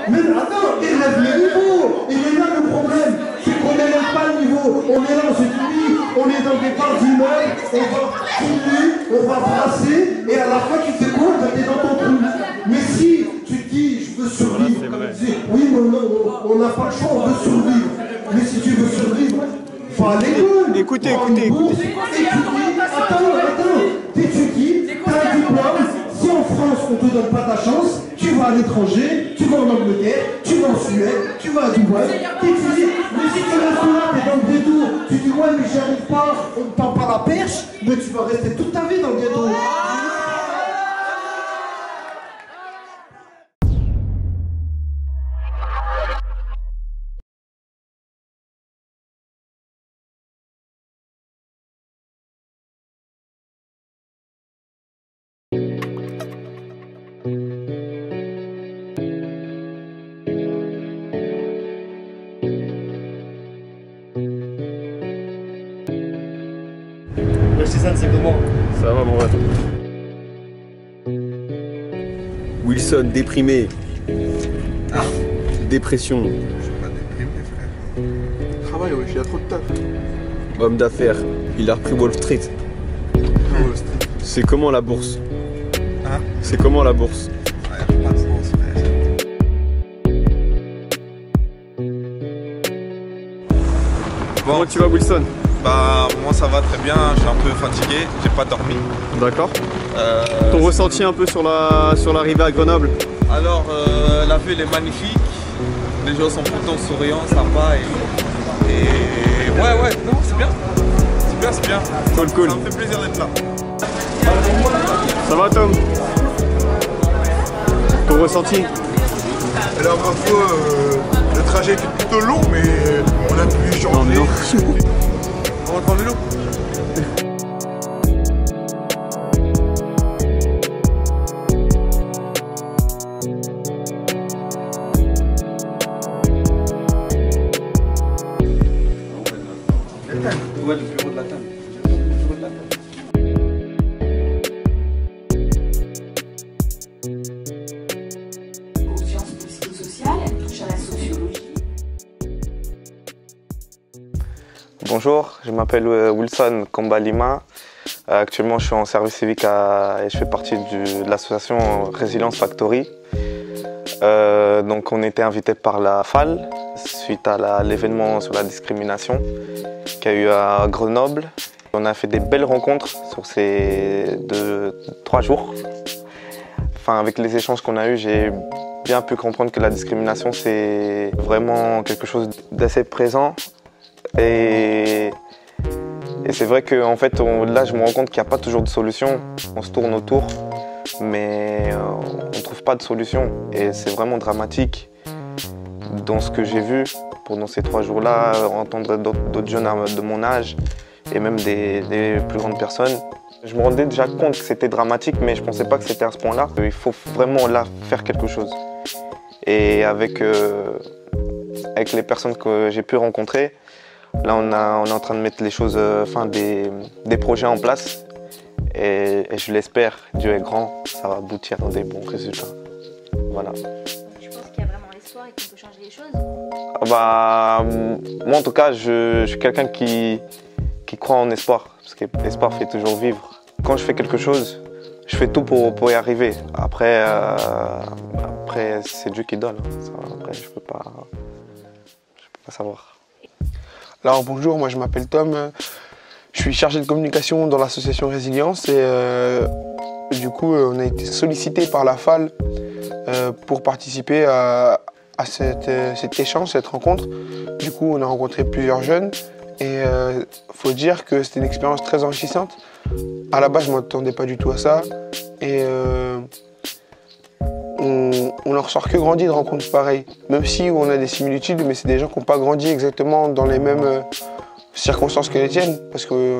Mais attends, élève le niveau. Il est là le problème. C'est qu'on n'élève pas le niveau. On est là, on se dit, on est dans des parts d'immeubles, on va fouiller, on va brasser, et à la fin tu fais quoi? Tu es dans ton trou. Mais si tu te dis, je veux survivre, comme tu dis, oui, mais on n'a pas le choix, on veut survivre. Mais si tu veux survivre, faut aller à l'école. Écoutez. Attends, t'étudies, t'as un diplôme. Si en France on te donne pas ta chance, tu vas à l'étranger, tu vas en Angleterre, tu vas en Suède, tu vas à Dubaï, t'étudies. Mais si tu restes là, t'es dans le ghetto, tu dis ouais mais j'y arrive pas, on ne tend pas la perche, mais tu vas rester toute ta vie dans le ghetto. C'est comment? Ça va, mon gars. Wilson, déprimé. Dépression. Je suis pas déprimé, frère. Travail, ouais, il y a trop de taf. Homme d'affaires. Il a repris Wall Street. Wall Street. C'est comment la bourse? Hein? C'est comment la bourse? Ouais, pas de sens, frère. Comment tu vas, Wilson? Bah, moi ça va très bien, je suis un peu fatigué, j'ai pas dormi. D'accord. Ton ressenti un peu sur l'arrivée à Grenoble? Alors, la ville est magnifique, les gens sont contents, souriants, sympas et ouais, non, c'est bien. C'est bien. Cool. Ça me fait plaisir d'être là. Ça va, Tom? Ton ressenti? Alors, ma foi, le trajet était plutôt long, mais on a pu changer. On rentre en vélo. Ouais, le bureau de la table. Aux sciences psychosociales, elle touche à la sociologie. Bonjour, je m'appelle Wilson Kombalima. Actuellement, je suis en service civique et je fais partie de l'association Résilience Factory. Donc, on était invité par la FAL suite à l'événement sur la discrimination qu'il y a eu à Grenoble. On a fait des belles rencontres sur ces 3 jours. Enfin, avec les échanges qu'on a eus, j'ai bien pu comprendre que la discrimination, c'est vraiment quelque chose d'assez présent. Et c'est vrai que en fait, là, je me rends compte qu'il n'y a pas toujours de solution. On se tourne autour, mais on ne trouve pas de solution. Et c'est vraiment dramatique dans ce que j'ai vu pendant ces 3 jours-là, entendre d'autres jeunes de mon âge et même des plus grandes personnes. Je me rendais déjà compte que c'était dramatique, mais je ne pensais pas que c'était à ce point-là. Il faut vraiment là faire quelque chose. Et avec les personnes que j'ai pu rencontrer, là, on est en train de mettre les choses, des projets en place. Et je l'espère, Dieu est grand, ça va aboutir dans des bons résultats. Voilà. Tu penses qu'il y a vraiment l'espoir et qu'on peut changer les choses? Moi, en tout cas, je suis quelqu'un qui croit en espoir, parce que l'espoir fait toujours vivre. Quand je fais quelque chose, je fais tout pour y arriver. Après c'est Dieu qui donne. Après, je peux pas savoir. Alors bonjour, moi je m'appelle Tom, je suis chargé de communication dans l'association Résilience et du coup on a été sollicité par la FAL pour participer à cet échange, cette rencontre. Du coup on a rencontré plusieurs jeunes et faut dire que c'était une expérience très enrichissante. À la base je ne m'attendais pas du tout à ça et on n'en ressort que grandi de rencontres pareilles. Même si on a des similitudes, mais c'est des gens qui n'ont pas grandi exactement dans les mêmes circonstances que les tiennes. Parce qu'une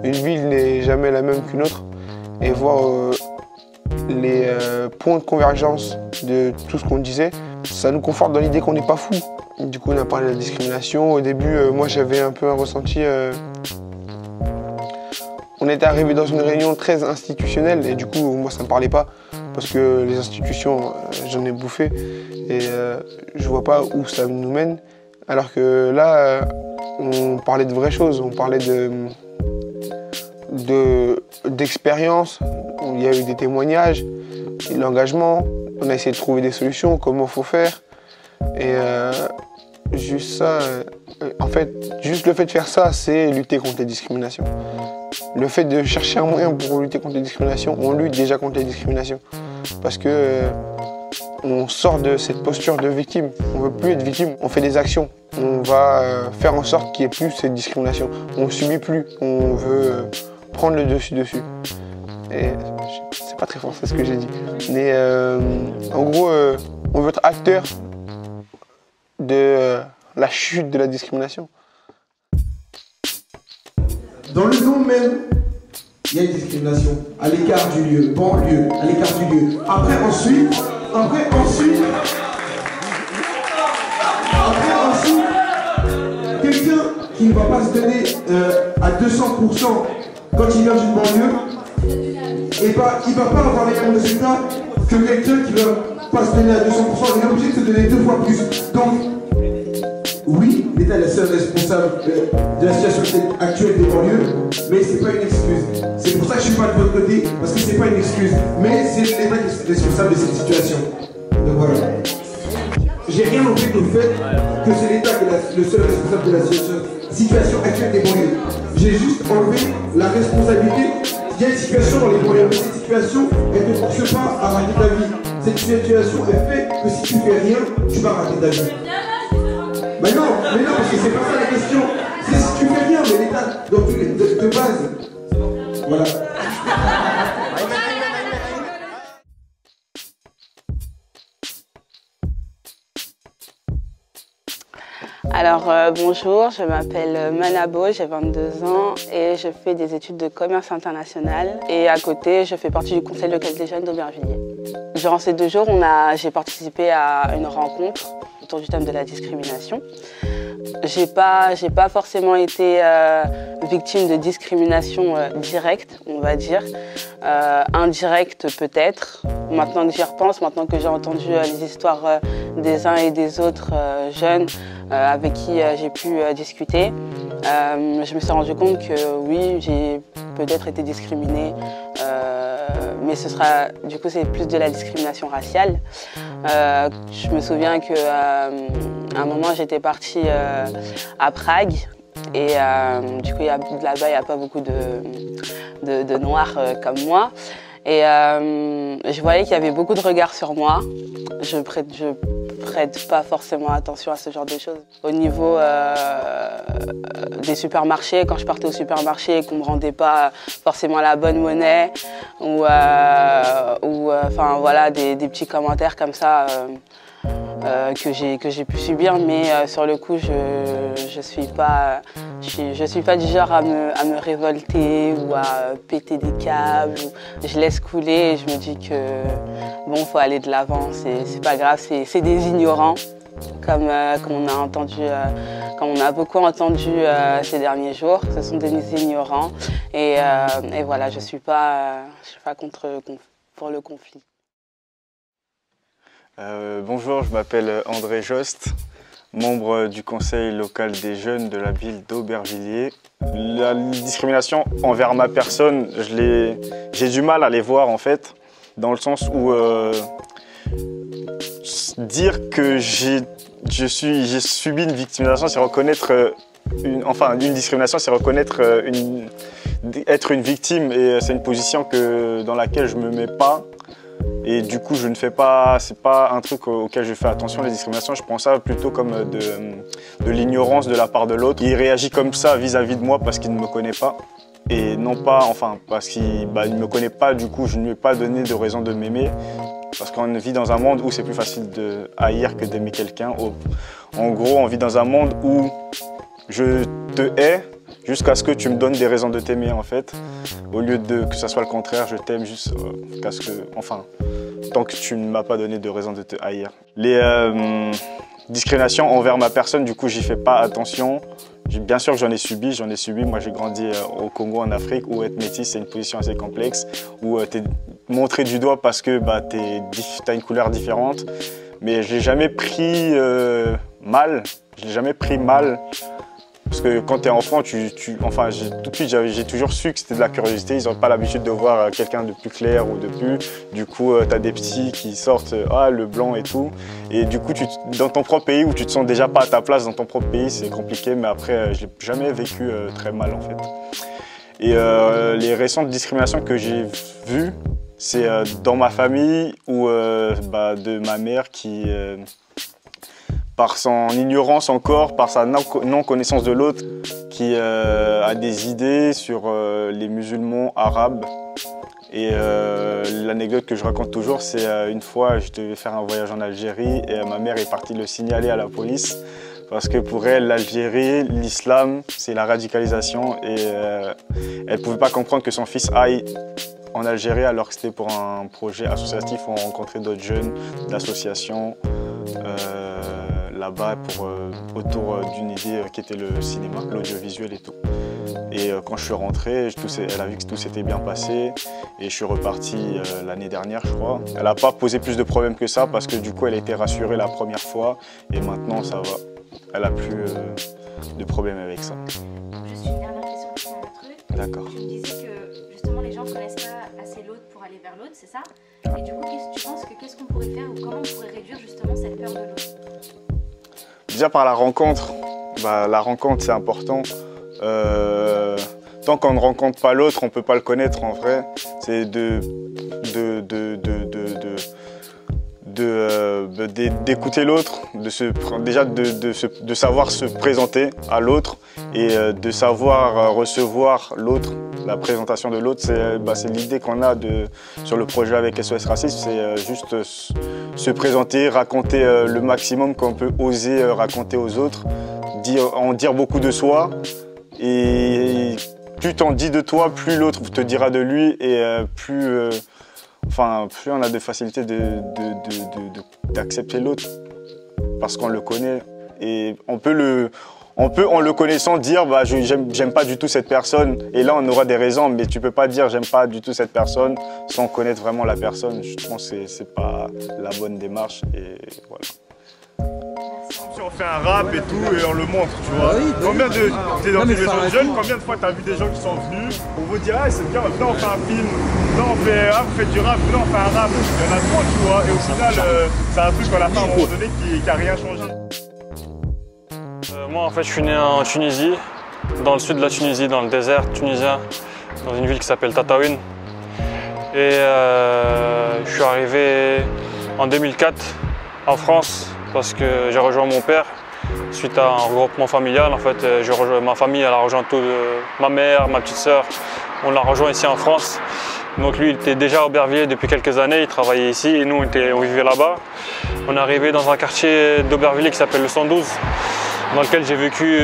ville n'est jamais la même qu'une autre. Et voir les points de convergence de tout ce qu'on disait, ça nous conforte dans l'idée qu'on n'est pas fou. Du coup, on a parlé de la discrimination. Au début, moi j'avais un peu un ressenti... On était arrivé dans une réunion très institutionnelle et du coup, moi ça ne me parlait pas. parce que les institutions, j'en ai bouffé et je vois pas où ça nous mène. Alors que là, on parlait de vraies choses, on parlait d'expérience, il y a eu des témoignages, de l'engagement, on a essayé de trouver des solutions, comment il faut faire. Et juste ça, en fait, juste le fait de faire ça, c'est lutter contre les discriminations. Le fait de chercher un moyen pour lutter contre les discriminations, on lutte déjà contre les discriminations. Parce que on sort de cette posture de victime. On ne veut plus être victime, on fait des actions. On va faire en sorte qu'il n'y ait plus cette discrimination. On ne subit plus, on veut prendre le dessus. Et c'est pas très fort, c'est ce que j'ai dit. Mais en gros, on veut être acteur de la chute de la discrimination. Dans le nom même, il y a une discrimination. À l'écart du lieu, banlieue, à l'écart du lieu. Après ensuite, quelqu'un qui ne va pas se donner à 200% quand il vient d'une banlieue, et bah, il ne va pas avoir les mêmes résultats que quelqu'un qui ne va pas se donner à 200%. Il est obligé de se donner 2 fois plus. Donc, oui, l'État est le seul responsable de la situation actuelle des banlieues, mais c'est pas une excuse. C'est pour ça que je suis pas de votre côté, parce que c'est pas une excuse. Mais c'est l'État qui est responsable de cette situation. Donc voilà. J'ai rien enlevé au fait que c'est l'État qui est le seul responsable de la situation actuelle des banlieues. J'ai juste enlevé la responsabilité. Il y a une situation dans les banlieues, mais cette situation, elle ne te force pas à rater ta vie. Cette situation, elle fait que si tu fais rien, tu vas rater ta vie. Mais non, parce que c'est pas ça la question. C'est si tu fais rien, mais l'État, de base. Voilà. Alors bonjour, je m'appelle Manabo, j'ai 22 ans et je fais des études de commerce international. Et à côté, je fais partie du conseil local des jeunes d'Aubervilliers. Durant ces 2 jours, j'ai participé à une rencontre autour du thème de la discrimination. J'ai pas forcément été victime de discrimination directe, on va dire. Indirecte peut-être. Maintenant que j'y repense, maintenant que j'ai entendu les histoires des uns et des autres jeunes avec qui j'ai pu discuter, je me suis rendu compte que oui, j'ai peut-être été discriminée, mais du coup c'est plus de la discrimination raciale. Je me souviens qu'à un moment j'étais partie à Prague et du coup là-bas il n'y a pas beaucoup de noirs comme moi. Et je voyais qu'il y avait beaucoup de regards sur moi. Je prête pas forcément attention à ce genre de choses. Au niveau des supermarchés, quand je partais au supermarché et qu'on me rendait pas forcément la bonne monnaie ou enfin voilà des petits commentaires comme ça que j'ai pu subir, mais sur le coup je suis pas du genre à me révolter ou à péter des câbles. Je laisse couler et je me dis que bon, faut aller de l'avant, c'est pas grave, c'est des ignorants comme on a beaucoup entendu ces derniers jours. Ce sont des ignorants et voilà, je suis pas pour le conflit. Bonjour, je m'appelle André Jost, membre du conseil local des jeunes de la ville d'Aubervilliers. La discrimination envers ma personne, j'ai du mal à les voir en fait, dans le sens où dire que j'ai subi une victimisation, c'est reconnaître une discrimination, c'est reconnaître être une victime, et c'est une position dans laquelle je me mets pas. Et du coup, je ne fais pas, c'est pas un truc auquel je fais attention, les discriminations. Je prends ça plutôt comme de l'ignorance de la part de l'autre. Il réagit comme ça vis-à- de moi parce qu'il ne me connaît pas. Et non pas, enfin, parce qu'il ne me connaît pas, du coup, je ne lui ai pas donné de raison de m'aimer. Parce qu'on vit dans un monde où c'est plus facile de haïr que d'aimer quelqu'un. En gros, on vit dans un monde où je te hais jusqu'à ce que tu me donnes des raisons de t'aimer, en fait. Au lieu que ça soit le contraire, je t'aime juste tant que tu ne m'as pas donné de raison de te haïr. Les discriminations envers ma personne, du coup, j'y fais pas attention. Bien sûr que j'en ai subi. Moi, j'ai grandi au Congo, en Afrique, où être métis, c'est une position assez complexe, où tu es montré du doigt parce que tu as une couleur différente. Mais je l'ai jamais pris mal. Je l'ai jamais pris mal. Parce que quand tu es enfant, tout de suite, j'ai toujours su que c'était de la curiosité. Ils n'ont pas l'habitude de voir quelqu'un de plus clair ou de plus. Du coup, tu as des petits qui sortent le blanc et tout. Et du coup, dans ton propre pays où tu te sens déjà pas à ta place dans ton propre pays, c'est compliqué. Mais après, je n'ai jamais vécu très mal en fait. Et les récentes discriminations que j'ai vues, c'est dans ma famille ou de ma mère qui, par son ignorance encore, par sa non-connaissance de l'autre, qui a des idées sur les musulmans arabes. Et l'anecdote que je raconte toujours, c'est une fois, je devais faire un voyage en Algérie et ma mère est partie le signaler à la police parce que pour elle, l'Algérie, l'islam, c'est la radicalisation et elle ne pouvait pas comprendre que son fils aille en Algérie alors que c'était pour un projet associatif où on rencontrait d'autres jeunes d'associations là-bas autour d'une idée qui était le cinéma, l'audiovisuel et tout. Et quand je suis rentré, elle a vu que tout s'était bien passé et je suis reparti l'année dernière, je crois. Elle n'a pas posé plus de problèmes que ça parce que du coup, elle a été rassurée la première fois et maintenant, ça va. Elle n'a plus de problème avec ça. Juste une dernière question pour un truc. D'accord. Tu me disais que justement les gens ne connaissent pas assez l'autre pour aller vers l'autre, c'est ça? Et du coup, tu penses qu'est-ce qu'on pourrait faire ou comment on pourrait réduire justement cette peur de l'autre? Déjà par la rencontre, la rencontre c'est important. Tant qu'on ne rencontre pas l'autre, on ne peut pas le connaître en vrai. C'est d'écouter l'autre, déjà de savoir se présenter à l'autre et de savoir recevoir l'autre, la présentation de l'autre. C'est l'idée qu'on a sur le projet avec SOS Racisme, c'est juste se présenter, raconter le maximum qu'on peut oser raconter aux autres, en dire beaucoup de soi. Et plus t'en dis de toi, plus l'autre te dira de lui et plus on a de facilité d'accepter l'autre parce qu'on le connaît. Et on peut en le connaissant dire j'aime pas du tout cette personne et là on aura des raisons, mais tu peux pas dire j'aime pas du tout cette personne sans connaître vraiment la personne. Je pense que c'est pas la bonne démarche et voilà. Si on fait un rap et tout et on le montre, tu vois. Combien t'es dans une maison de jeunes, combien de fois t'as vu des gens qui sont venus pour vous dire ah c'est bien, viens on fait un film, viens on fait du rap, viens on fait un rap. Il y en a trop, tu vois. Et au final, c'est un truc qu'on a fait à un moment donné qui a rien changé. Moi en fait je suis né en Tunisie, dans le sud de la Tunisie, dans le désert tunisien, dans une ville qui s'appelle Tataouine. Et je suis arrivé en 2004 en France parce que j'ai rejoint mon père suite à un regroupement familial. En fait, ma famille elle a rejoint ma mère, ma petite sœur, on l'a rejoint ici en France. Donc lui il était déjà à Aubervilliers depuis quelques années, il travaillait ici et nous on vivait là-bas. On est arrivé dans un quartier d'Aubervilliers qui s'appelle le 112. Dans lequel j'ai vécu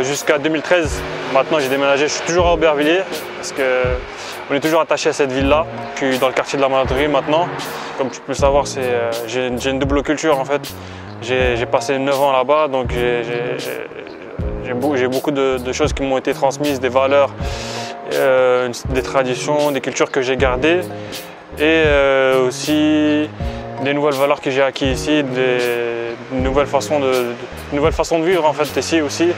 jusqu'à 2013. Maintenant j'ai déménagé, je suis toujours à Aubervilliers parce qu'on est toujours attaché à cette ville-là. Je suis dans le quartier de la Maladerie maintenant. Comme tu peux le savoir, j'ai une double culture en fait. J'ai passé 9 ans là-bas, donc j'ai beaucoup de choses qui m'ont été transmises, des valeurs, des traditions, des cultures que j'ai gardées et aussi des nouvelles valeurs que j'ai acquises ici, une nouvelle façon de vivre en fait ici aussi.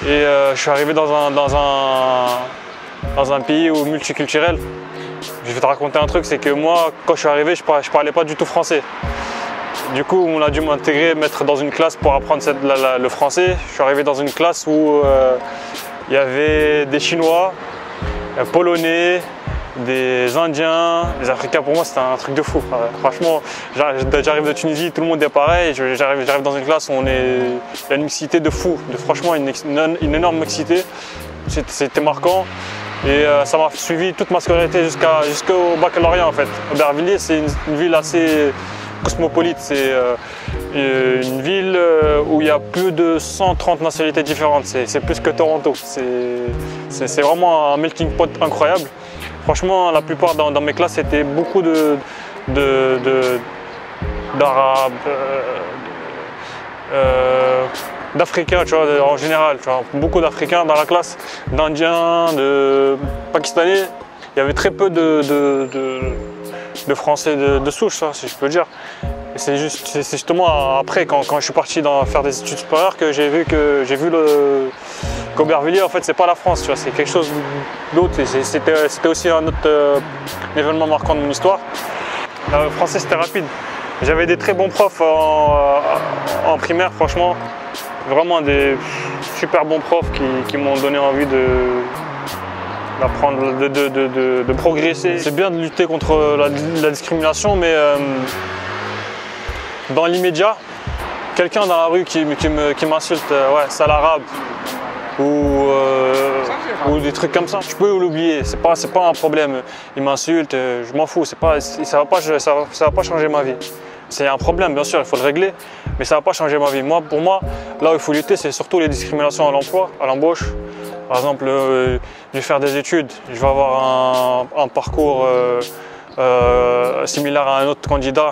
Et je suis arrivé dans un pays multiculturel. Je vais te raconter un truc, c'est que moi, quand je suis arrivé, je parlais pas du tout français. Du coup, on a dû m'intégrer, mettre dans une classe pour apprendre le français. Je suis arrivé dans une classe où il y avait des Chinois, Polonais, des Indiens, des Africains. Pour moi c'était un truc de fou. Franchement, j'arrive de Tunisie, tout le monde est pareil. J'arrive dans une classe où il y a une mixité de fou, franchement une énorme mixité. C'était marquant et ça m'a suivi toute ma scolarité jusqu'au baccalauréat en fait. Aubervilliers c'est une ville assez cosmopolite, c'est une ville où il y a plus de 130 nationalités différentes, c'est plus que Toronto. C'est vraiment un melting pot incroyable. Franchement, la plupart dans mes classes, c'était beaucoup d'Arabes, d'Africains, tu vois, en général. Tu vois, beaucoup d'Africains dans la classe, d'Indiens, de Pakistanais. Il y avait très peu de Français de souche, ça, si je peux dire. C'est justement après, quand je suis parti faire des études supérieures, que j'ai vu qu'Aubervilliers, en fait, c'est pas la France, tu vois, c'est quelque chose d'autre. C'était aussi un autre événement marquant de mon histoire. Le français, c'était rapide. J'avais des très bons profs en primaire, franchement. Vraiment des super bons profs qui m'ont donné envie d'apprendre, de progresser. C'est bien de lutter contre la discrimination, mais dans l'immédiat, quelqu'un dans la rue qui m'insulte, ouais, sale arabe, ou des trucs comme ça, je peux l'oublier, c'est pas un problème. Il m'insulte, je m'en fous, ça va pas changer ma vie. C'est un problème, bien sûr, il faut le régler, mais ça ne va pas changer ma vie. Pour moi, là où il faut lutter, c'est surtout les discriminations à l'emploi, à l'embauche. Par exemple, je vais faire des études, je vais avoir un parcours similaire à un autre candidat,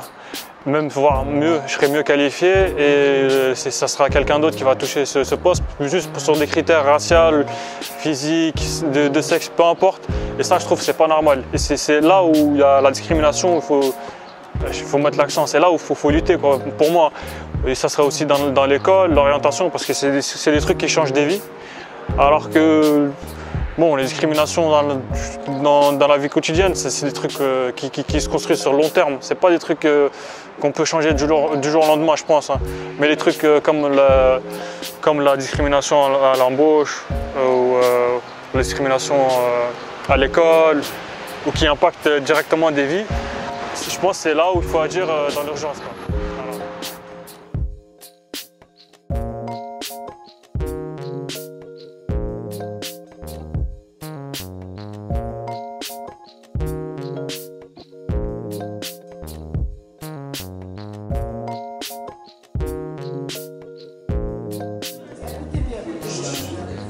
même voire mieux, je serai mieux qualifié et ça sera quelqu'un d'autre qui va toucher ce poste, juste sur des critères raciaux, physiques, de sexe, peu importe. Et ça, je trouve que c'est pas normal. Et c'est là où il y a la discrimination, il faut mettre l'accent, c'est là où il faut lutter, quoi, pour moi. Et ça serait aussi dans l'école, l'orientation, parce que c'est des trucs qui changent des vies. Alors que, bon, les discriminations dans la vie quotidienne, c'est des trucs qui se construisent sur le long terme. C'est pas des trucs qu'on peut changer du jour au lendemain, je pense. Hein. Mais les trucs comme la discrimination à l'embauche, ou la discrimination à l'école, ou qui impactent directement des vies, je pense que c'est là où il faut agir dans l'urgence. Voilà.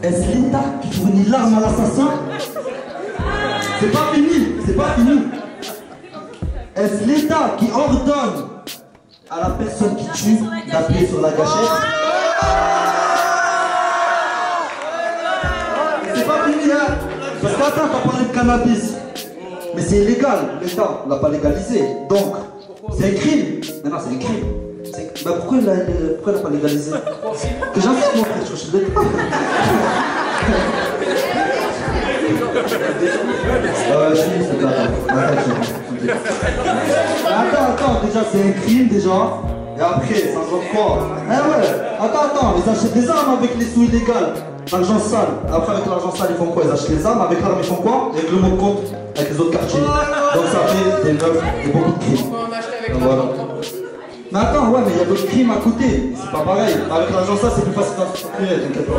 Est-ce l'État qui fournit l'arme à l'assassin? C'est pas fini, c'est pas fini. Est-ce l'État qui ordonne à la personne qui tue d'appuyer sur la gâchette? C'est pas fini, hein? Parce qu'attends, t'as parlé de cannabis. Mais c'est illégal, l'État ne l'a pas légalisé. Donc, c'est un crime. Non, c'est un crime. Bah pourquoi il l'a pas légalisé? Que j'en sais, mon frère, je suis de l'État. Attends, déjà c'est un crime déjà. Et après, ça engendre quoi? Eh ouais, attends, ils achètent des armes avec les sous illégaux. L'argent sale. Après avec l'argent sale, ils font quoi? Ils achètent les armes, avec l'arme ils font quoi? Avec le mot de compte, avec les autres quartiers. Donc ça fait des meufs et beaucoup de crimes. Donc voilà. Mais attends, ouais, mais il y a d'autres crimes à côté. C'est pas pareil. Avec l'argent sale, c'est plus facile à se procurer, t'inquiète pas.